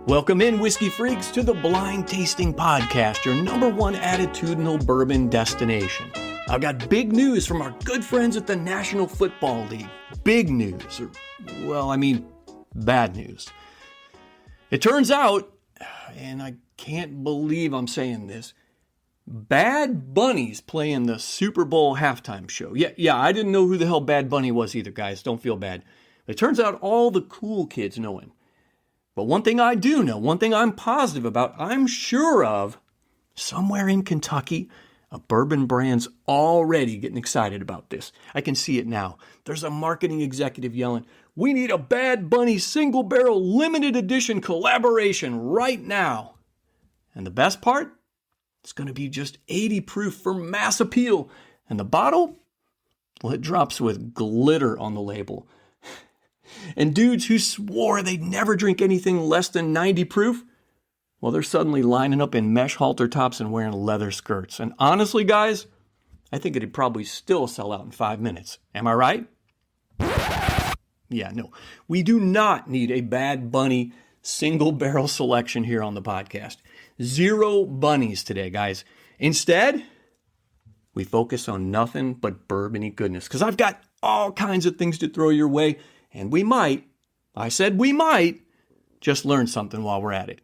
Welcome in, whiskey freaks, to the Blind Tasting Podcast, your number one attitudinal bourbon destination. I've got big news from our good friends at the National Football League. Big news. Bad news. It turns out, and I can't believe I'm saying this, Bad Bunny's playing the Super Bowl halftime show. Yeah, I didn't know who the hell Bad Bunny was either, guys. Don't feel bad. It turns out all the cool kids know him. But one thing I do know, one thing I'm positive about, I'm sure of, somewhere in Kentucky, a bourbon brand's already getting excited about this. I can see it now. There's a marketing executive yelling, "We need a Bad Bunny single barrel limited edition collaboration right now." And the best part? It's going to be just 80 proof for mass appeal. And the bottle? Well, it drops with glitter on the label. And dudes who swore they'd never drink anything less than 90 proof, well, they're suddenly lining up in mesh halter tops and wearing leather skirts. And honestly, guys, I think it'd probably still sell out in 5 minutes. Am I right? Yeah, no. We do not need a Bad Bunny single barrel selection here on the podcast. Zero bunnies today, guys. Instead, we focus on nothing but bourbony goodness. Because I've got all kinds of things to throw your way. And we might, just learn something while we're at it.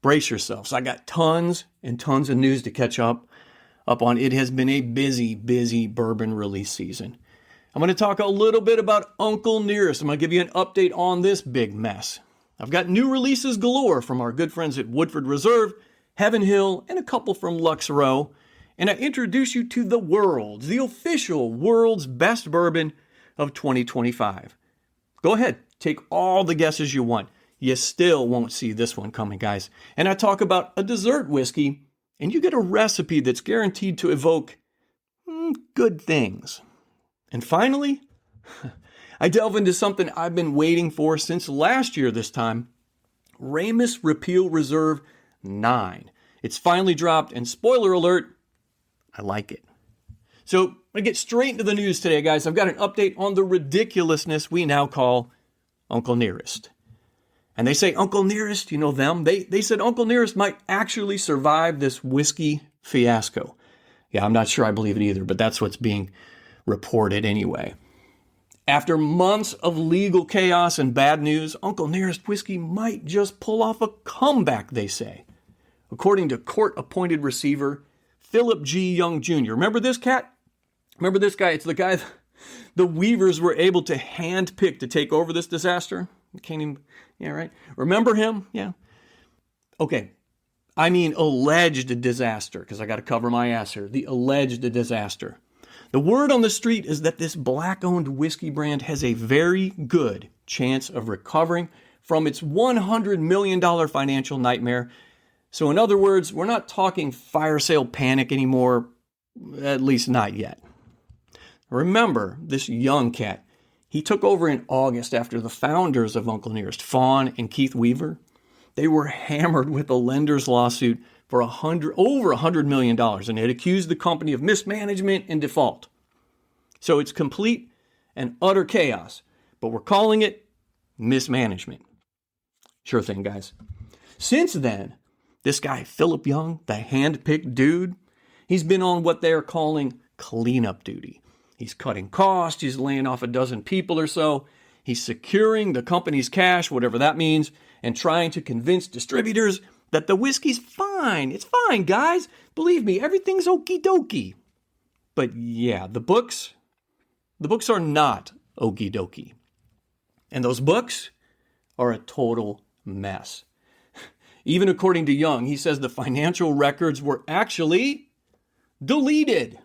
Brace yourselves. I got tons and tons of news to catch up on. It has been a busy bourbon release season. I'm going to talk a little bit about Uncle Nearest. I'm going to give you an update on this big mess. I've got new releases galore from our good friends at Woodford Reserve, Heaven Hill, and a couple from Lux Row. And I introduce you to the official world's best bourbon of 2025. Go ahead, take all the guesses you want. You still won't see this one coming, guys. And I talk about a dessert whiskey, and you get a recipe that's guaranteed to evoke good things. And finally, I delve into something I've been waiting for since last year this time, Remus Repeal Reserve IX. It's finally dropped, and spoiler alert, I like it. So I'm going to get straight into the news today, guys. I've got an update on the ridiculousness we now call Uncle Nearest. And they say Uncle Nearest, you know them, they said Uncle Nearest might actually survive this whiskey fiasco. Yeah, I'm not sure I believe it either, but that's what's being reported anyway. After months of legal chaos and bad news, Uncle Nearest whiskey might just pull off a comeback, they say. According to court-appointed receiver Philip G. Young Jr. Remember this cat? Remember this guy? It's the guy the Weavers were able to handpick to take over this disaster. Remember him? Yeah. Okay. I mean alleged disaster, because I got to cover my ass here. The alleged disaster. The word on the street is that this black-owned whiskey brand has a very good chance of recovering from its $100 million financial nightmare. So in other words, we're not talking fire sale panic anymore, at least not yet. Remember, this young cat, he took over in August after the founders of Uncle Nearest, Fawn and Keith Weaver. They were hammered with a lender's lawsuit for over $100 million, and it accused the company of mismanagement and default. So it's complete and utter chaos, but we're calling it mismanagement. Sure thing, guys. Since then, this guy, Philip Young, the hand-picked dude, he's been on what they're calling cleanup duty. He's cutting costs, he's laying off a dozen people or so, he's securing the company's cash, whatever that means, and trying to convince distributors that the whiskey's fine. It's fine, guys. Believe me, everything's okie dokie. But yeah, the books are not okie dokie. And those books are a total mess. Even according to Young, he says the financial records were actually deleted.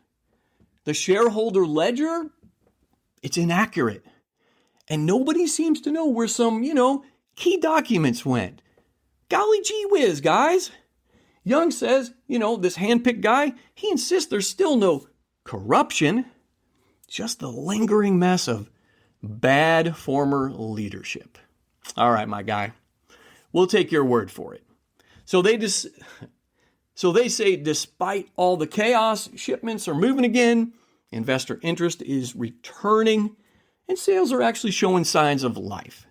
The shareholder ledger, it's inaccurate. And nobody seems to know where some, key documents went. Golly gee whiz, guys. Young says, this handpicked guy, he insists there's still no corruption, just the lingering mess of bad former leadership. All right, my guy, we'll take your word for it. So they say despite all the chaos, shipments are moving again, investor interest is returning, and sales are actually showing signs of life.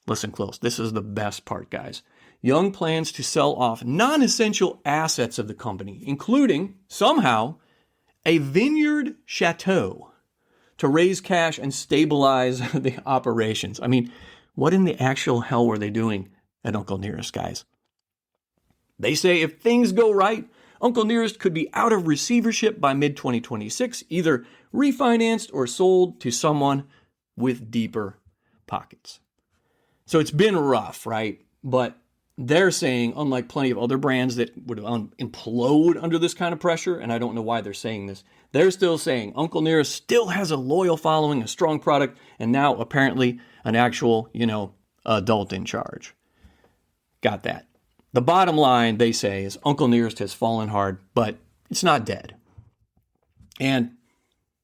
Listen close. This is the best part, guys. Young plans to sell off non-essential assets of the company, including, somehow, a vineyard chateau to raise cash and stabilize the operations. I mean, what in the actual hell were they doing at Uncle Nearest, guys? They say if things go right, Uncle Nearest could be out of receivership by mid-2026, either refinanced or sold to someone with deeper pockets. So it's been rough, right? But they're saying, unlike plenty of other brands that would implode under this kind of pressure, and I don't know why they're saying this, they're still saying Uncle Nearest still has a loyal following, a strong product, and now apparently an actual, adult in charge. Got that. The bottom line, they say, is Uncle Nearest has fallen hard, but it's not dead. And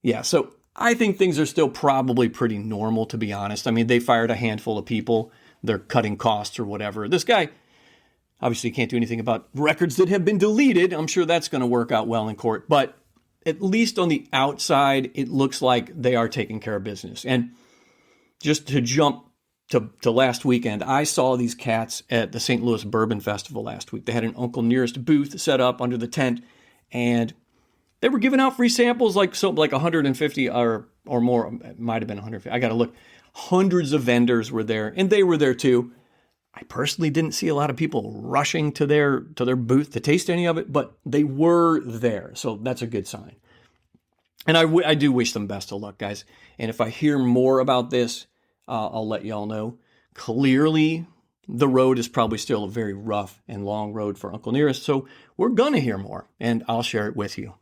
yeah, so I think things are still probably pretty normal, to be honest. I mean, they fired a handful of people. They're cutting costs or whatever. This guy obviously can't do anything about records that have been deleted. I'm sure that's going to work out well in court. But at least on the outside, it looks like they are taking care of business. And just to jump to last weekend, I saw these cats at the St. Louis Bourbon Festival last week. They had an Uncle Nearest booth set up under the tent, and they were giving out free samples like 150 or more. It might have been 150. I got to look. Hundreds of vendors were there, and they were there too. I personally didn't see a lot of people rushing to their booth to taste any of it, but they were there, so that's a good sign. And I do wish them best of luck, guys. And if I hear more about this, I'll let y'all know. Clearly, the road is probably still a very rough and long road for Uncle Nearest, so we're going to hear more, and I'll share it with you.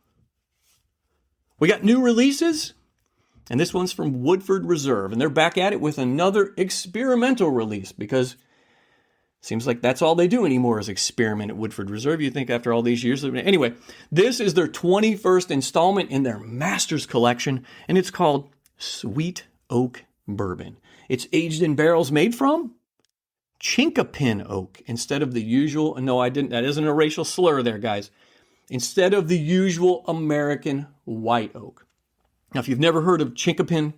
We got new releases, and this one's from Woodford Reserve, and they're back at it with another experimental release, because it seems like that's all they do anymore is experiment at Woodford Reserve. You think after all these years. Anyway, this is their 21st installment in their Masters collection, and it's called Sweet Oak Bourbon. It's aged in barrels made from Chinkapin oak instead of the usual. No, I didn't. That isn't a racial slur there, guys. Instead of the usual American white oak. Now, if you've never heard of Chinkapin,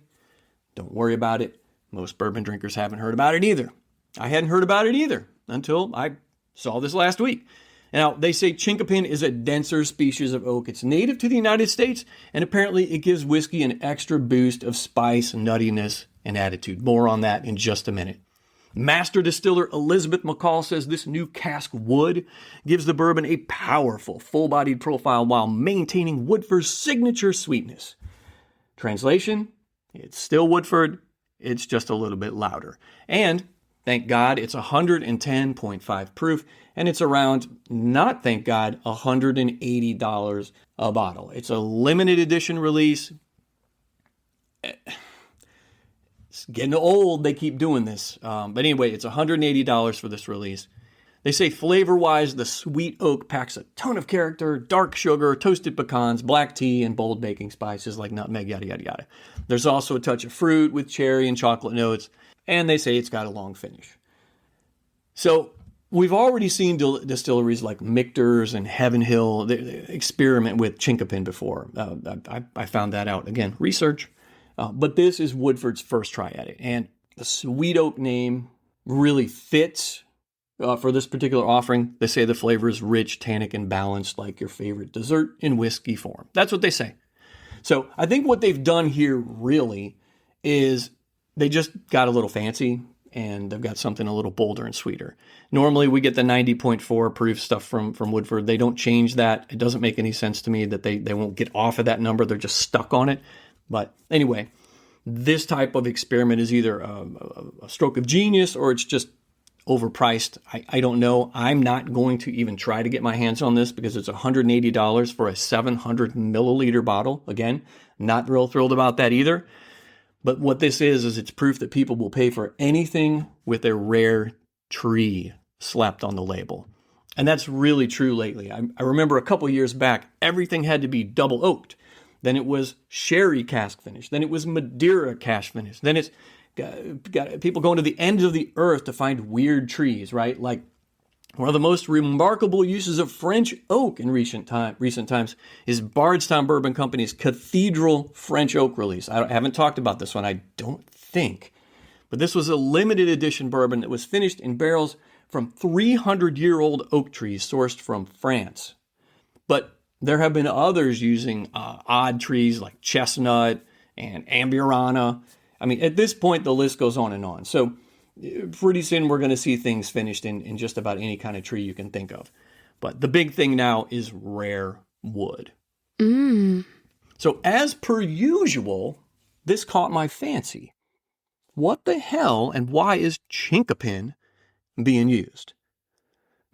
don't worry about it. Most bourbon drinkers haven't heard about it either. I hadn't heard about it either until I saw this last week. Now, they say Chinkapin is a denser species of oak. It's native to the United States, and apparently it gives whiskey an extra boost of spice, nuttiness, and attitude. More on that in just a minute. Master distiller Elizabeth McCall says this new cask wood gives the bourbon a powerful, full-bodied profile while maintaining Woodford's signature sweetness. Translation, it's still Woodford, it's just a little bit louder. And thank God, it's 110.5 proof, and it's around, not thank God, $180 a bottle. It's a limited edition release. It's getting old, they keep doing this. But anyway, it's $180 for this release. They say flavor-wise, the Sweet Oak packs a ton of character, dark sugar, toasted pecans, black tea, and bold baking spices like nutmeg, yada, yada, yada. There's also a touch of fruit with cherry and chocolate notes, and they say it's got a long finish. So we've already seen distilleries like Michter's and Heaven Hill they experiment with Chinkapin before. I found that out. Again, research. But this is Woodford's first try at it. And the Sweet Oak name really fits for this particular offering. They say the flavor is rich, tannic, and balanced like your favorite dessert in whiskey form. That's what they say. So I think what they've done here really is they just got a little fancy and they've got something a little bolder and sweeter. Normally we get the 90.4 proof stuff from Woodford. They don't change that. It doesn't make any sense to me that they won't get off of that number. They're just stuck on it. But anyway, this type of experiment is either a stroke of genius or it's just overpriced. I don't know. I'm not going to even try to get my hands on this because it's $180 for a 700 milliliter bottle. Again, not real thrilled about that either. But what this is it's proof that people will pay for anything with a rare tree slapped on the label. And that's really true lately. I remember a couple years back, everything had to be double oaked. Then it was sherry cask finish. Then it was Madeira cask finish. Then it's got people going to the ends of the earth to find weird trees, right? Like one of the most remarkable uses of French oak in recent times is Bardstown Bourbon Company's Cathedral French Oak release. I haven't talked about this one, I don't think. But this was a limited edition bourbon that was finished in barrels from 300-year-old oak trees sourced from France. But there have been others using odd trees like chestnut and amburana. I mean, at this point, the list goes on and on. So pretty soon we're going to see things finished in just about any kind of tree you can think of. But the big thing now is rare wood. So as per usual, this caught my fancy. What the hell and why is chinkapin being used?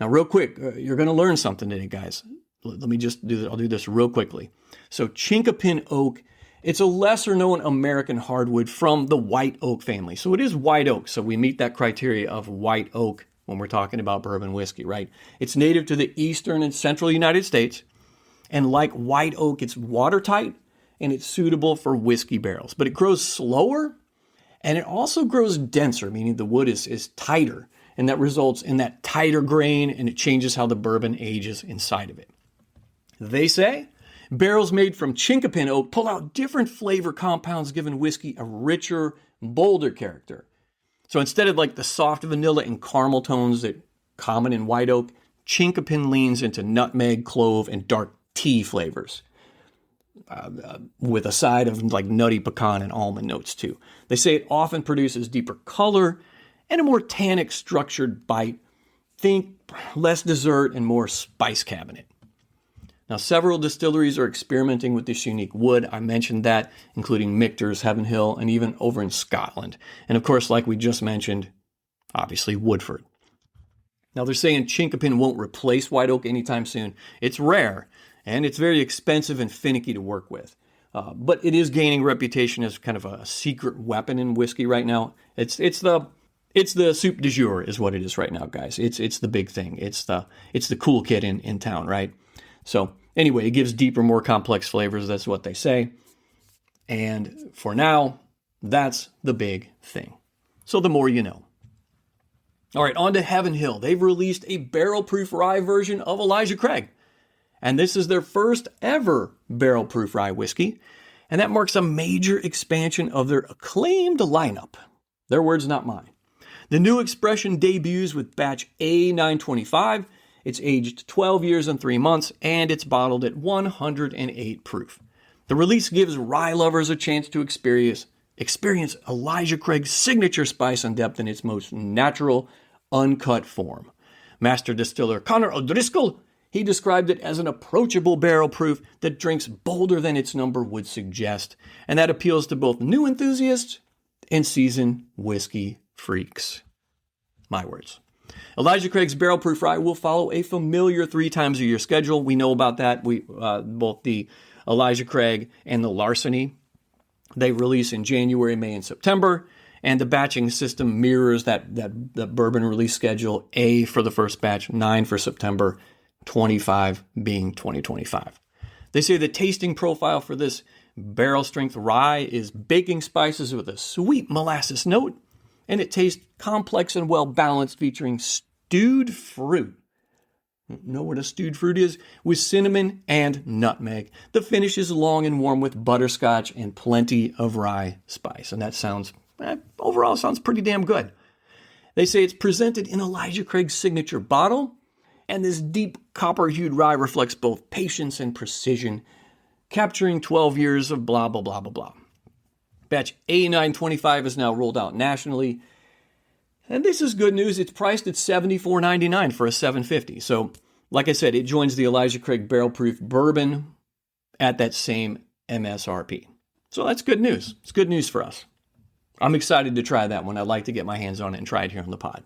Now, real quick, you're going to learn something today, guys. Let me just do this. I'll do this real quickly. So chinkapin oak, it's a lesser known American hardwood from the white oak family. So it is white oak. So we meet that criteria of white oak when we're talking about bourbon whiskey, right? It's native to the eastern and central United States. And like white oak, it's watertight and it's suitable for whiskey barrels. But it grows slower and it also grows denser, meaning the wood is tighter. And that results in that tighter grain and it changes how the bourbon ages inside of it. They say barrels made from chinkapin oak pull out different flavor compounds, giving whiskey a richer, bolder character. So instead of like the soft vanilla and caramel tones that common in white oak, chinkapin leans into nutmeg, clove, and dark tea flavors, with a side of like nutty pecan and almond notes too. They say it often produces deeper color and a more tannic structured bite. Think less dessert and more spice cabinet. Now, several distilleries are experimenting with this unique wood. I mentioned that, including Michter's, Heaven Hill, and even over in Scotland. And of course, like we just mentioned, obviously Woodford. Now, they're saying chinkapin won't replace white oak anytime soon. It's rare, and it's very expensive and finicky to work with. But it is gaining reputation as kind of a secret weapon in whiskey right now. It's the soup du jour is what it is right now, guys. It's the big thing. It's the cool kid in town, right? So anyway, it gives deeper, more complex flavors. That's what they say. And for now, that's the big thing. So the more you know. All right, on to Heaven Hill. They've released a Barrel Proof Rye version of Elijah Craig. And this is their first ever Barrel Proof Rye whiskey. And that marks a major expansion of their acclaimed lineup. Their words, not mine. The new expression debuts with batch A925. It's aged 12 years and 3 months, and it's bottled at 108 proof. The release gives rye lovers a chance to experience Elijah Craig's signature spice and depth in its most natural, uncut form. Master distiller Conor O'Driscoll, he described it as an approachable barrel proof that drinks bolder than its number would suggest, and that appeals to both new enthusiasts and seasoned whiskey freaks. My words. Elijah Craig's Barrel Proof Rye will follow a familiar 3 times a year schedule. We know about that. Both the Elijah Craig and the Larceny, they release in January, May, and September. And the batching system mirrors that bourbon release schedule. A for the first batch, 9 for September, 25 being 2025. They say the tasting profile for this barrel strength rye is baking spices with a sweet molasses note. And it tastes complex and well-balanced, featuring stewed fruit. Know what a stewed fruit is? With cinnamon and nutmeg. The finish is long and warm with butterscotch and plenty of rye spice. And that overall sounds pretty damn good. They say it's presented in Elijah Craig's signature bottle. And this deep copper-hued rye reflects both patience and precision, capturing 12 years of blah, blah, blah, blah, blah. Batch A925 is now rolled out nationally. And this is good news. It's priced at $74.99 for a 750. So, like I said, it joins the Elijah Craig Barrel Proof Bourbon at that same MSRP. So that's good news. It's good news for us. I'm excited to try that one. I'd like to get my hands on it and try it here on the pod.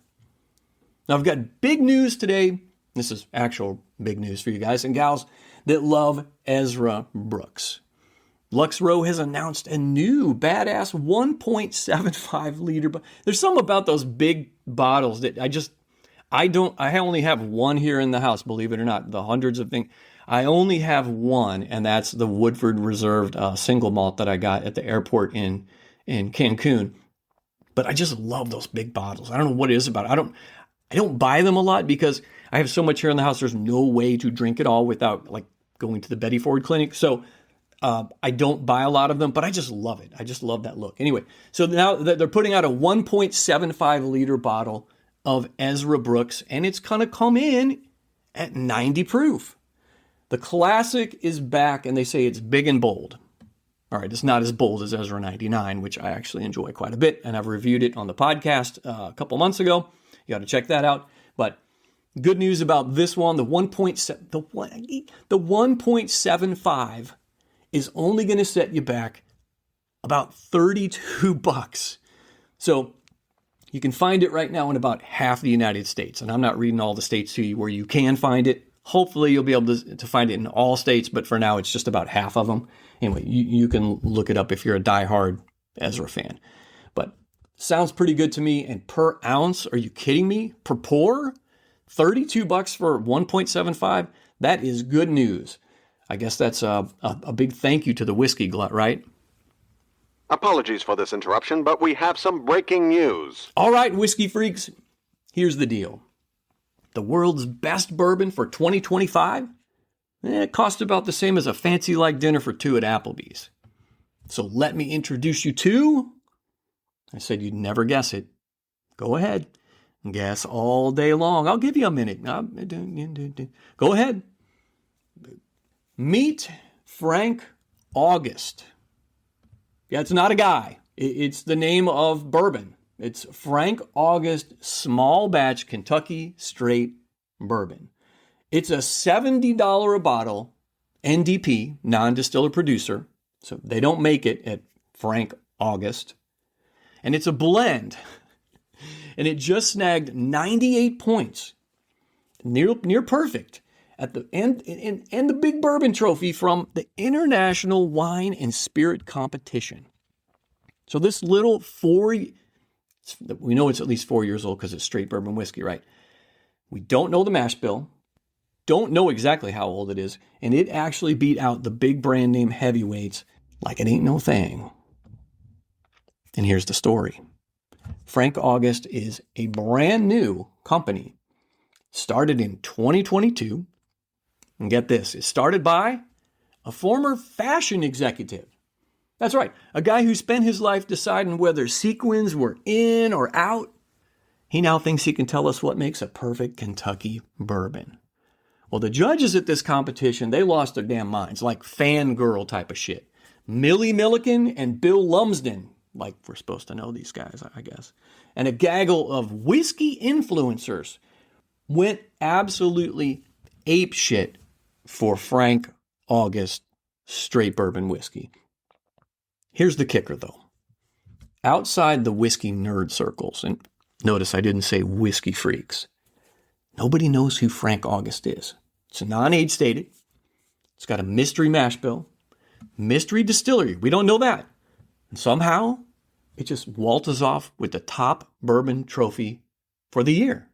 Now, I've got big news today. This is actual big news for you guys and gals that love Ezra Brooks. Lux Row has announced a new badass 1.75 liter. There's something about those big bottles that I only have one here in the house, believe it or not. The hundreds of things. I only have one, and that's the Woodford Reserve single malt that I got at the airport in Cancun. But I just love those big bottles. I don't know what it is about it. I don't buy them a lot because I have so much here in the house. There's no way to drink it all without like going to the Betty Ford Clinic. So I don't buy a lot of them, but I just love it. I just love that look. Anyway, so now they're putting out a 1.75 liter bottle of Ezra Brooks, and it's going to come in at 90 proof. The classic is back, and they say it's big and bold. All right, it's not as bold as Ezra 99, which I actually enjoy quite a bit, and I've reviewed it on the podcast a couple months ago. You got to check that out. But good news about this one, the 1.75 is only going to set you back about $32. So you can find it right now in about half the United States. And I'm not reading all the states to you where you can find it. Hopefully you'll be able to find it in all states, but for now it's just about half of them. Anyway, you can look it up if you're a diehard Ezra fan. But sounds pretty good to me. And per ounce, are you kidding me? Per pour? $32 for 1.75? That is good news. I guess that's a big thank you to the whiskey glut, right? Apologies for this interruption, but we have some breaking news. All right, whiskey freaks, here's the deal. The world's best bourbon for 2025? It cost about the same as a fancy-like dinner for two at Applebee's. So let me introduce you to... I said you'd never guess it. Go ahead. Guess all day long. I'll give you a minute. Go ahead. Meet Frank August. Yeah, it's not a guy. It's the name of bourbon. It's Frank August Small Batch Kentucky Straight Bourbon. It's a $70 a bottle NDP, non-distiller producer. So they don't make it at Frank August. And it's a blend. And it just snagged 98 points. Near perfect. At the end, and the Big Bourbon Trophy from the International Wine and Spirit Competition. So this little we know it's at least 4 years old because it's straight bourbon whiskey, right? We don't know the mash bill, don't know exactly how old it is, and it actually beat out the big brand name heavyweights like it ain't no thing. And here's the story. Frank August is a brand new company, started in 2022. And get this, it started by a former fashion executive. That's right, a guy who spent his life deciding whether sequins were in or out. He now thinks he can tell us what makes a perfect Kentucky bourbon. Well, the judges at this competition, they lost their damn minds, like fangirl type of shit. Millie Milliken and Bill Lumsden, like we're supposed to know these guys, I guess. And a gaggle of whiskey influencers went absolutely apeshit for Frank August straight bourbon whiskey. Here's the kicker, though. Outside the whiskey nerd circles, and notice I didn't say whiskey freaks, nobody knows who Frank August is. It's a non-age stated. It's got a mystery mash bill, mystery distillery. We don't know that. And somehow, it just waltzes off with the top bourbon trophy for the year.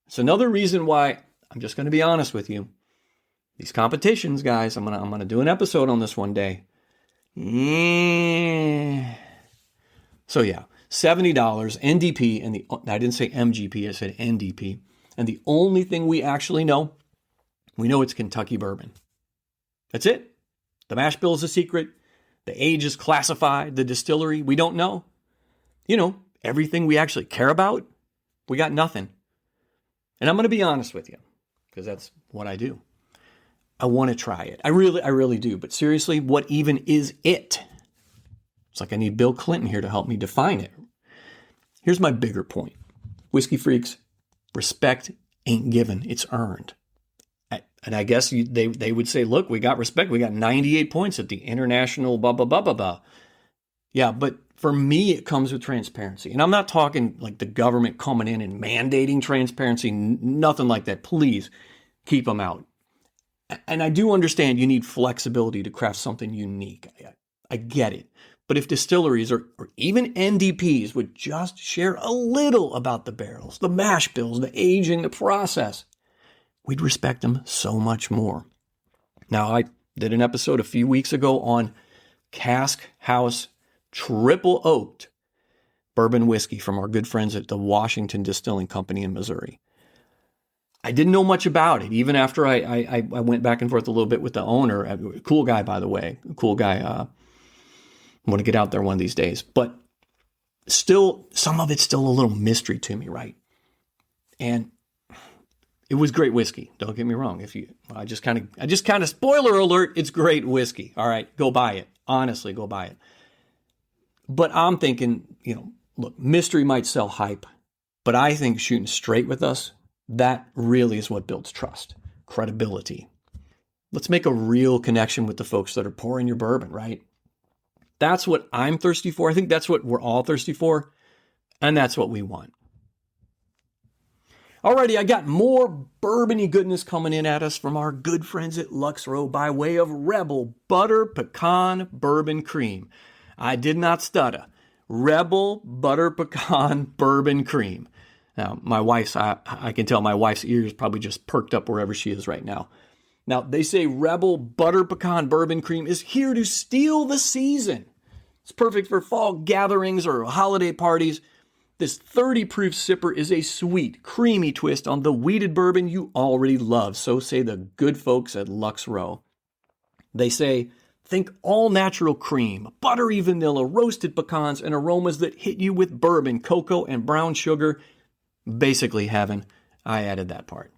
It's another reason why, I'm just going to be honest with you, these competitions, guys, I'm gonna do an episode on this one day. So yeah, $70 NDP, and I didn't say MGP, I said NDP. And the only thing we actually know, we know it's Kentucky bourbon. That's it. The mash bill is a secret. The age is classified. The distillery, we don't know. You know, everything we actually care about, we got nothing. And I'm going to be honest with you, because that's what I do. I want to try it. I really do. But seriously, what even is it? It's like I need Bill Clinton here to help me define it. Here's my bigger point. Whiskey freaks, respect ain't given. It's earned. And I guess they would say, look, we got respect. We got 98 points at the international blah, blah, blah, blah, blah. Yeah, but for me, it comes with transparency. And I'm not talking like the government coming in and mandating transparency. Nothing like that. Please keep them out. And I do understand you need flexibility to craft something unique. I get it. But if distilleries or even NDPs would just share a little about the barrels, the mash bills, the aging, the process, we'd respect them so much more. Now, I did an episode a few weeks ago on Cask House Triple Oaked bourbon whiskey from our good friends at the Washington Distilling Company in Missouri. I didn't know much about it, even after I went back and forth a little bit with the owner. Cool guy, by the way. Cool guy. I want to get out there one of these days. But still, some of it's still a little mystery to me, right? And it was great whiskey. Don't get me wrong. I just kind of, spoiler alert, it's great whiskey. All right, go buy it. Honestly, go buy it. But I'm thinking, look, mystery might sell hype, but I think shooting straight with us, that really is what builds trust, credibility. Let's make a real connection with the folks that are pouring your bourbon, right? That's what I'm thirsty for. I think that's what we're all thirsty for, and that's what we want. Alrighty, I got more bourbony goodness coming in at us from our good friends at Lux Row by way of Rebel Butter Pecan Bourbon Cream. I did not stutter. Rebel Butter Pecan Bourbon Cream. Now, my wife's, I can tell my wife's ears probably just perked up wherever she is right now. Now, they say Rebel Butter Pecan Bourbon Cream is here to steal the season. It's perfect for fall gatherings or holiday parties. This 30 proof sipper is a sweet, creamy twist on the wheated bourbon you already love, so say the good folks at Lux Row. They say, think all-natural cream, buttery vanilla, roasted pecans, and aromas that hit you with bourbon, cocoa, and brown sugar. Basically heaven. I added that part.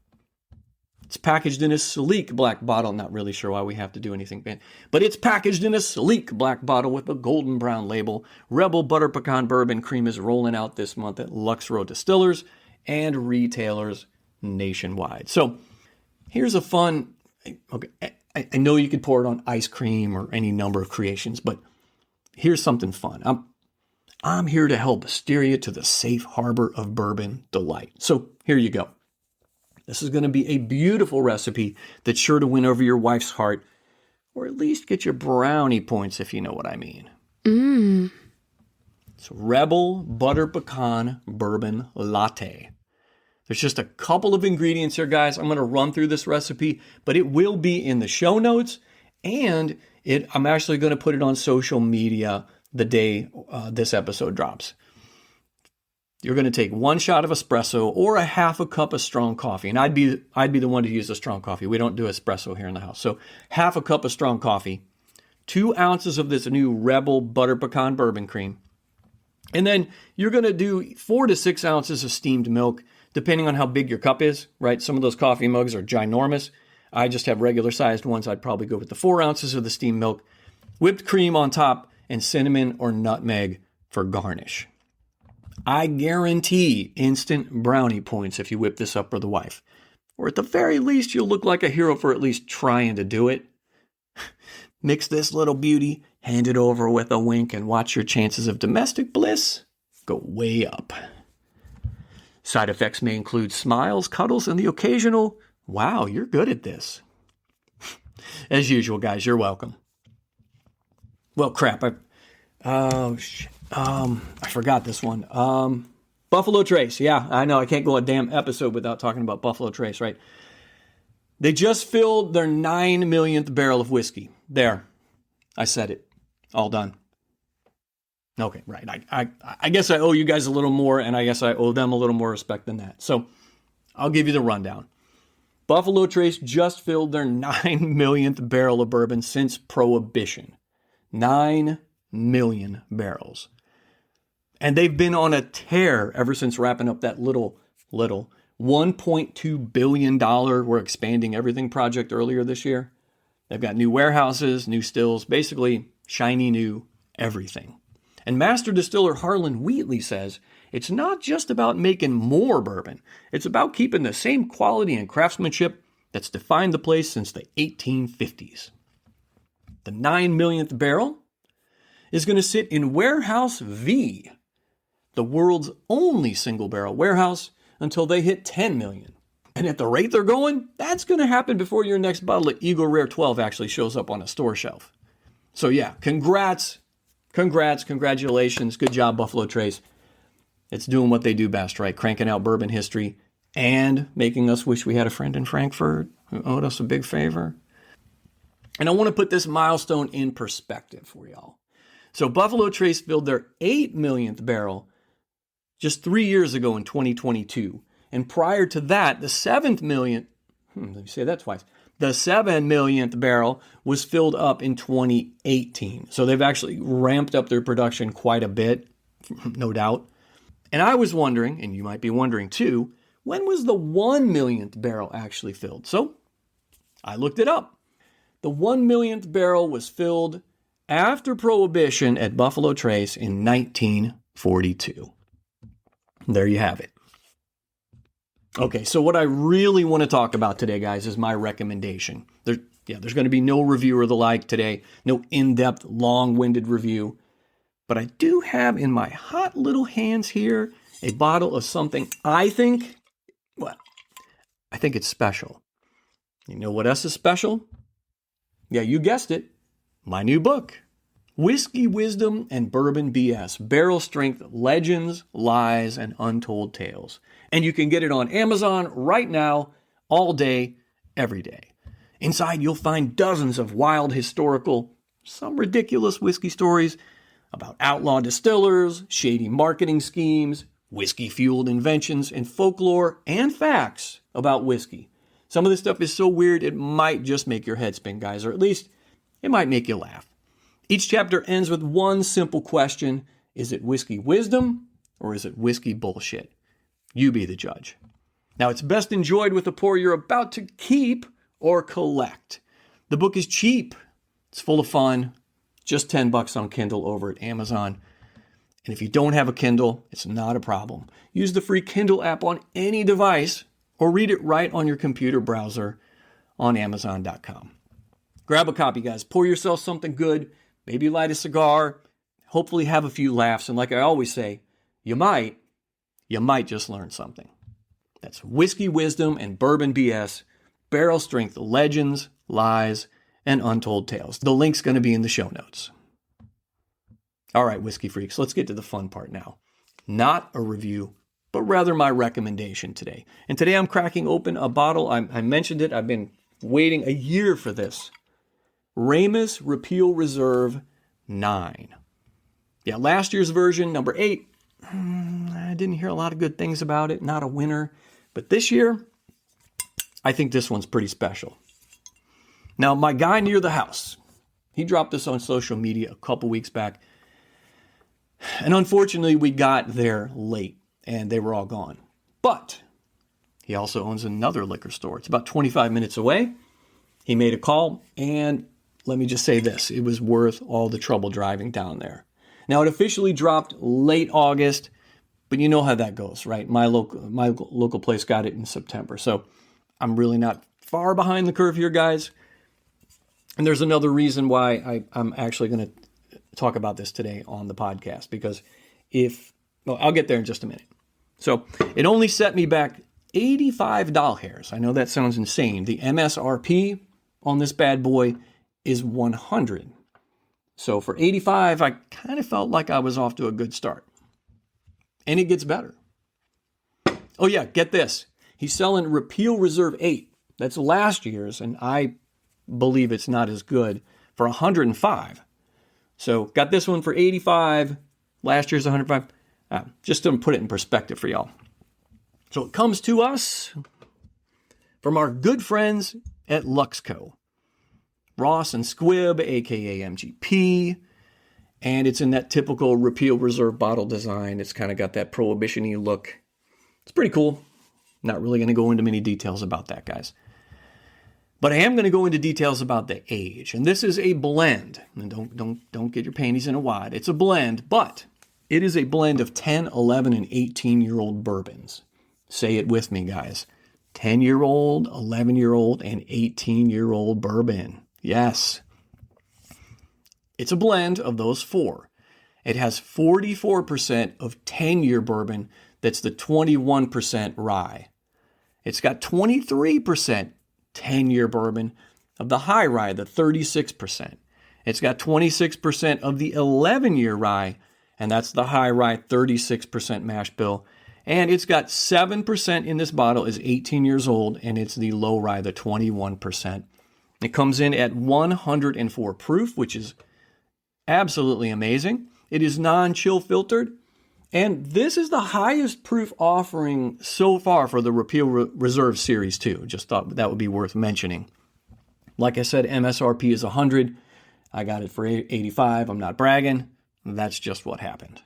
It's packaged in a sleek black bottle. Not really sure why we have to do anything, but it's packaged in a sleek black bottle with a golden brown label. Rebel Butter Pecan Bourbon Cream is rolling out this month at Lux Row distillers and retailers nationwide. So here's a fun, okay, I know you could pour it on ice cream or any number of creations, but here's something fun. I'm here to help steer you to the safe harbor of bourbon delight. So here you go. This is going to be a beautiful recipe that's sure to win over your wife's heart, or at least get your brownie points, if you know what I mean. It's Rebel Butter Pecan Bourbon Latte. There's just a couple of ingredients here, guys. I'm going to run through this recipe, but it will be in the show notes, and I'm actually going to put it on social media the day this episode drops. You're going to take 1 shot of espresso or a half a cup of strong coffee. And I'd be the one to use the strong coffee. We don't do espresso here in the house. So half a cup of strong coffee, 2 ounces of this new Rebel Butter Pecan Bourbon Cream. And then you're going to do 4 to 6 ounces of steamed milk, depending on how big your cup is, right? Some of those coffee mugs are ginormous. I just have regular sized ones. I'd probably go with the 4 ounces of the steamed milk, whipped cream on top, and cinnamon or nutmeg for garnish. I guarantee instant brownie points if you whip this up for the wife. Or at the very least, you'll look like a hero for at least trying to do it. Mix this little beauty, hand it over with a wink, and watch your chances of domestic bliss go way up. Side effects may include smiles, cuddles, and the occasional, wow, you're good at this. As usual, guys, you're welcome. Well, crap, I forgot this one. Buffalo Trace. Yeah, I know. I can't go a damn episode without talking about Buffalo Trace, right? They just filled their 9 millionth barrel of whiskey. There. I said it. All done. Okay, right. I guess I owe you guys a little more, and I guess I owe them a little more respect than that. So I'll give you the rundown. Buffalo Trace just filled their 9 millionth barrel of bourbon since Prohibition. 9 million barrels. And they've been on a tear ever since wrapping up that little $1.2 billion we're expanding everything project earlier this year. They've got new warehouses, new stills, basically shiny new everything. And master distiller Harlan Wheatley says it's not just about making more bourbon. It's about keeping the same quality and craftsmanship that's defined the place since the 1850s. The 9 millionth barrel is going to sit in Warehouse V, the world's only single barrel warehouse, until they hit 10 million. And at the rate they're going, that's going to happen before your next bottle of Eagle Rare 12 actually shows up on a store shelf. So yeah, congratulations. Good job, Buffalo Trace. It's doing what they do best, right? Cranking out bourbon history and making us wish we had a friend in Frankfurt who owed us a big favor. And I want to put this milestone in perspective for y'all. So Buffalo Trace filled their 8 millionth barrel just 3 years ago in 2022. And prior to that, the 7th millionth, let me say that twice, the 7 millionth barrel was filled up in 2018. So they've actually ramped up their production quite a bit, no doubt. And I was wondering, and you might be wondering too, when was the 1 millionth barrel actually filled? So I looked it up. The 1 millionth barrel was filled after Prohibition at Buffalo Trace in 1942. There you have it. Okay, so what I really want to talk about today, guys, is my recommendation. There's going to be no review or the like today, no in-depth, long-winded review. But I do have in my hot little hands here a bottle of something I think it's special. You know what else is special? Yeah, you guessed it. My new book, Whiskey Wisdom and Bourbon BS, Barrel Strength Legends, Lies, and Untold Tales. And you can get it on Amazon right now, all day, every day. Inside, you'll find dozens of wild historical, some ridiculous whiskey stories about outlaw distillers, shady marketing schemes, whiskey-fueled inventions, and folklore and facts about whiskey. Some of this stuff is so weird, it might just make your head spin, guys, or at least it might make you laugh. Each chapter ends with one simple question. Is it whiskey wisdom or is it whiskey bullshit? You be the judge. Now, it's best enjoyed with the pour you're about to keep or collect. The book is cheap. It's full of fun. Just $10 on Kindle over at Amazon. And if you don't have a Kindle, it's not a problem. Use the free Kindle app on any device or read it right on your computer browser on Amazon.com. Grab a copy, guys. Pour yourself something good. Maybe light a cigar. Hopefully have a few laughs. And like I always say, you might just learn something. That's Whiskey Wisdom and Bourbon BS, Barrel Strength Legends, Lies, and Untold Tales. The link's going to be in the show notes. All right, whiskey freaks, let's get to the fun part now. Not a review, but rather my recommendation today. And today I'm cracking open a bottle. I mentioned it. I've been waiting a year for this. Remus Repeal Reserve IX. Yeah, last year's version, number 8. I didn't hear a lot of good things about it. Not a winner. But this year, I think this one's pretty special. Now, my guy near the house, he dropped this on social media a couple weeks back. And unfortunately, we got there late and they were all gone. But he also owns another liquor store. It's about 25 minutes away. He made a call, and let me just say this. It was worth all the trouble driving down there. Now, it officially dropped late August, but you know how that goes, right? My local place got it in September. So I'm really not far behind the curve here, guys. And there's another reason why I'm actually going to talk about this today on the podcast, because I'll get there in just a minute. So it only set me back $85. I know that sounds insane. The MSRP on this bad boy is $100. So for $85, I kind of felt like I was off to a good start. And it gets better. Oh yeah, get this. He's selling Repeal Reserve VIII. That's last year's, and I believe it's not as good, for $105. So got this one for $85. Last year's $105. Just to put it in perspective for y'all. So it comes to us from our good friends at Luxco. Ross and Squibb, a.k.a. MGP. And it's in that typical Repeal Reserve bottle design. It's kind of got that prohibition-y look. It's pretty cool. Not really going to go into many details about that, guys. But I am going to go into details about the age. And this is a blend. And don't get your panties in a wad. It's a blend, but it is a blend of 10, 11, and 18-year-old bourbons. Say it with me, guys. 10-year-old, 11-year-old, and 18-year-old bourbon. Yes. It's a blend of those four. It has 44% of 10-year bourbon. That's the 21% rye. It's got 23% 10-year bourbon of the high rye, the 36%. It's got 26% of the 11-year rye, and that's the high rye, 36% mash bill. And it's got 7% in this bottle is 18 years old, and it's the low rye, the 21%. It comes in at 104 proof, which is absolutely amazing. It is non-chill filtered, And this is the highest proof offering so far for the Repeal Reserve Series 2. Just thought that would be worth mentioning. Like I said, MSRP is 100. I got it for 85. I'm not bragging. That's just what happened.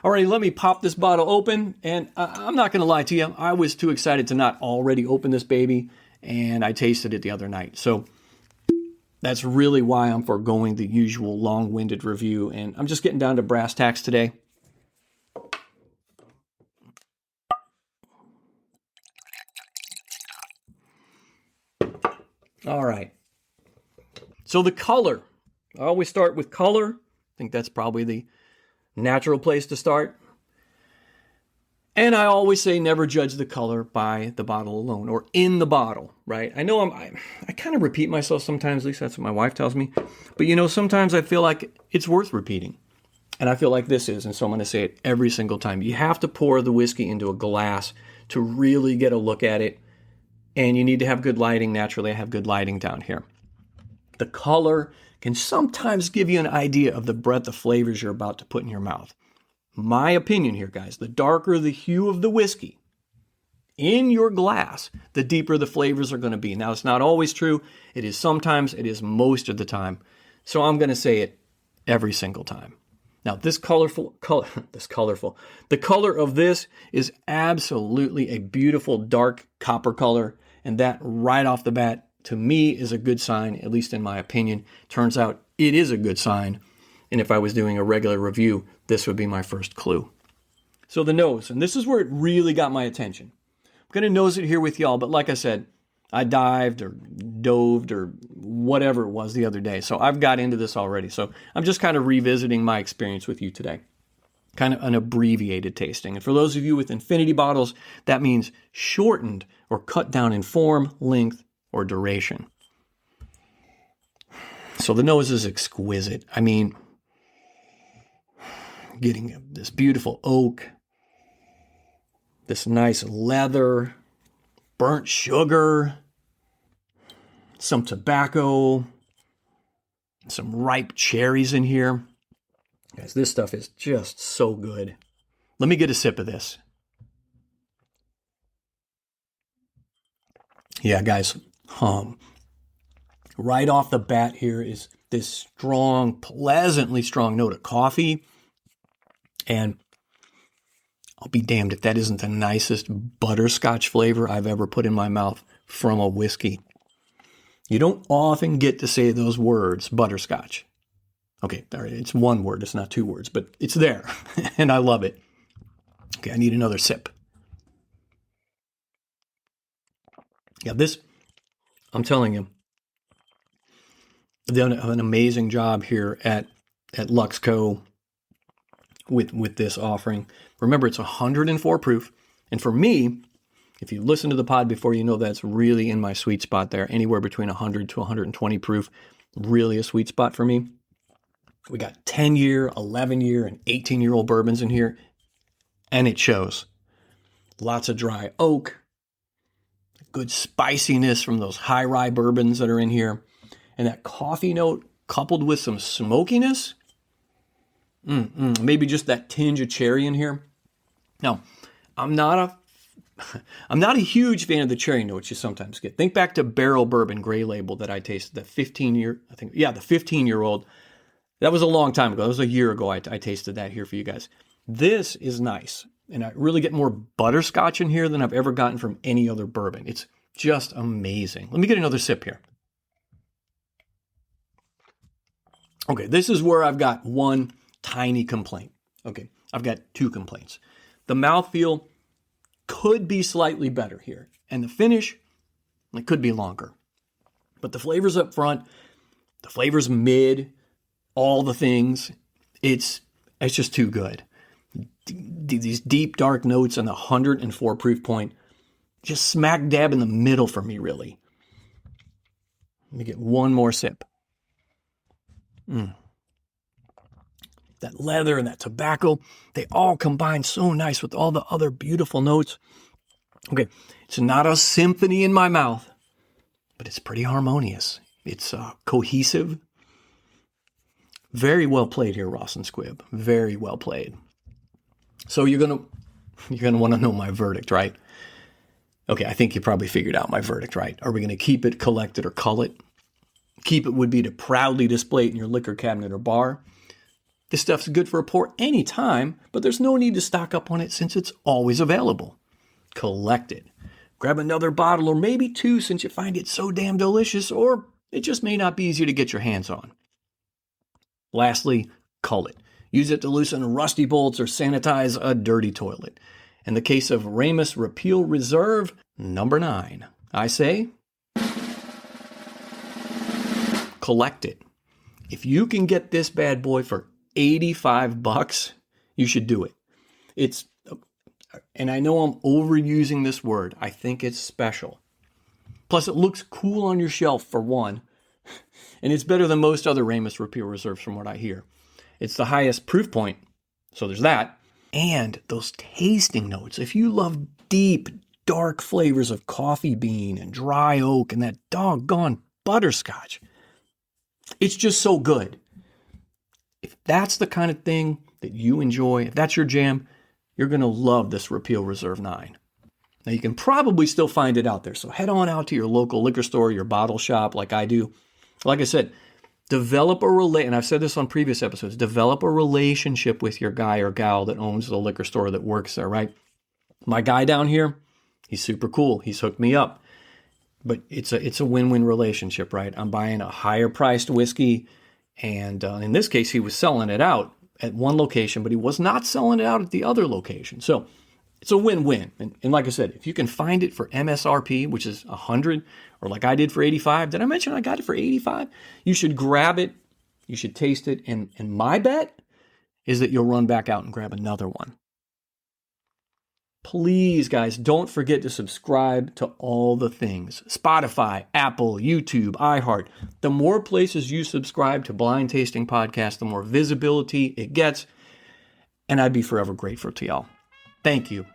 Alrighty, let me pop this bottle open. And I'm not going to lie to you. I was too excited to not already open this baby. And I tasted it the other night. So that's really why I'm foregoing the usual long-winded review. And I'm just getting down to brass tacks today. All right. So the color. I always start with color. I think that's probably the natural place to start. And I always say never judge the color by the bottle alone or in the bottle, right? I know I kind of repeat myself sometimes, at least that's what my wife tells me. But sometimes I feel like it's worth repeating. And I feel like this is, and so I'm going to say it every single time. You have to pour the whiskey into a glass to really get a look at it. And you need to have good lighting. Naturally, I have good lighting down here. The color can sometimes give you an idea of the breadth of flavors you're about to put in your mouth. My opinion here, guys, the darker the hue of the whiskey in your glass, the deeper the flavors are going to be. Now, it's not always true. It is sometimes. It is most of the time. So I'm going to say it every single time. Now, the color of this is absolutely a beautiful dark copper color. And that right off the bat, to me, is a good sign, at least in my opinion. Turns out it is a good sign. And if I was doing a regular review, this would be my first clue. So the nose, and this is where it really got my attention. I'm going to nose it here with y'all, but like I said, I dived or doved or whatever it was the other day. So I've got into this already. So I'm just kind of revisiting my experience with you today. Kind of an abbreviated tasting. And for those of you with infinity bottles, that means shortened or cut down in form, length, or duration. So the nose is exquisite. I mean, getting this beautiful oak, this nice leather, burnt sugar, some tobacco, some ripe cherries in here. Guys, this stuff is just so good. Let me get a sip of this. Yeah, guys, right off the bat here is this strong, pleasantly strong note of coffee. And I'll be damned if that isn't the nicest butterscotch flavor I've ever put in my mouth from a whiskey. You don't often get to say those words, butterscotch. Okay, all right, it's one word, it's not two words, but it's there, and I love it. Okay, I need another sip. Yeah, this, I'm telling you, they've done an amazing job here at Luxco with this offering. Remember, it's 104 proof, and for me, if you listen to the pod before, you know that's really in my sweet spot there, anywhere between 100 to 120 proof, really a sweet spot for me. We got 10-year, 11-year, and 18-year-old bourbons in here, and it shows. Lots of dry oak, good spiciness from those high rye bourbons that are in here, and that coffee note coupled with some smokiness. Maybe just that tinge of cherry in here. Now, I'm not a huge fan of the cherry notes you sometimes get. Think back to Barrel Bourbon Gray Label that I tasted, the 15-year-old. That was a long time ago. That was a year ago I tasted that here for you guys. This is nice. And I really get more butterscotch in here than I've ever gotten from any other bourbon. It's just amazing. Let me get another sip here. Okay, this is where I've got one tiny complaint. Okay, I've got two complaints. The mouthfeel could be slightly better here. And the finish, it could be longer. But the flavors up front, the flavors mid, all the things, it's just too good. These deep, dark notes and the 104 proof point, just smack dab in the middle for me, really. Let me get one more sip. That leather and that tobacco, they all combine so nice with all the other beautiful notes. Okay, it's not a symphony in my mouth, but it's pretty harmonious. It's cohesive. Very well played here, Ross and Squibb. Very well played. So you're gonna want to know my verdict, right? Okay, I think you probably figured out my verdict, right? Are we going to keep it, collect it, or cull it? Keep it would be to proudly display it in your liquor cabinet or bar. This stuff's good for a pour anytime, but there's no need to stock up on it since it's always available. Collect it. Grab another bottle or maybe two since you find it so damn delicious, or it just may not be easy to get your hands on. Lastly, cull it. Use it to loosen rusty bolts or sanitize a dirty toilet. In the case of Remus Repeal Reserve number 9, I say, collect it. If you can get this bad boy for $85, you should do it. And I know I'm overusing this word. I think it's special. Plus, it looks cool on your shelf for one, and it's better than most other Remus Repeal Reserves from what I hear. It's the highest proof point, so there's that. And those tasting notes. If you love deep, dark flavors of coffee bean and dry oak and that doggone butterscotch, it's just so good. If that's the kind of thing that you enjoy, if that's your jam, you're going to love this Repeal Reserve 9. Now, you can probably still find it out there, so head on out to your local liquor store, your bottle shop like I do. Like I said, develop and I've said this on previous episodes, develop a relationship with your guy or gal that owns the liquor store that works there, right? My guy down here, he's super cool. He's hooked me up. But it's a win-win relationship, right? I'm buying a higher priced whiskey, and in this case, he was selling it out at one location, but he was not selling it out at the other location. So it's a win-win. And like I said, if you can find it for MSRP, which is $100, or like I did for $85, did I mention I got it for $85? You should grab it. You should taste it. And my bet is that you'll run back out and grab another one. Please, guys, don't forget to subscribe to all the things. Spotify, Apple, YouTube, iHeart. The more places you subscribe to Blind Tasting Podcast, the more visibility it gets. And I'd be forever grateful to y'all. Thank you.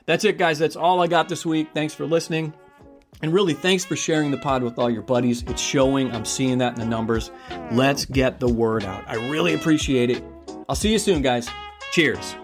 That's it, guys. That's all I got this week. Thanks for listening. And really, thanks for sharing the pod with all your buddies. It's showing. I'm seeing that in the numbers. Let's get the word out. I really appreciate it. I'll see you soon, guys. Cheers.